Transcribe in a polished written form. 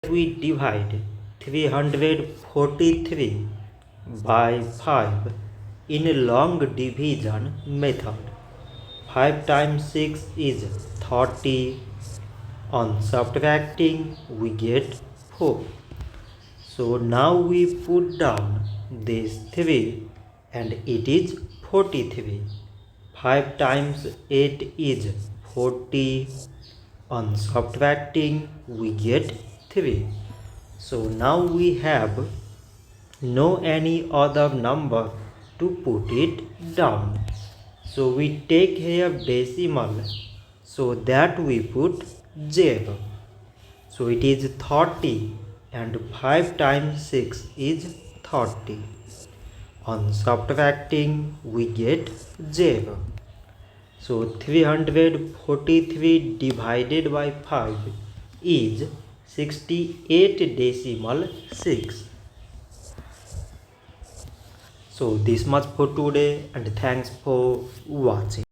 we divide 343 by 5 in a long division method. 5 times 6 is 30. On subtracting, we get 4. So now we put down this 3 and it is 43. 5 times 8 is 40. On subtracting, we get 3. So now we have no any other number to put it down. So we take here decimal, so that we put 0. So it is 30 and 5 times 6 is 30. On subtracting, we get 0. So 343 divided by 5 is 68.6. So this much for today and thanks for watching.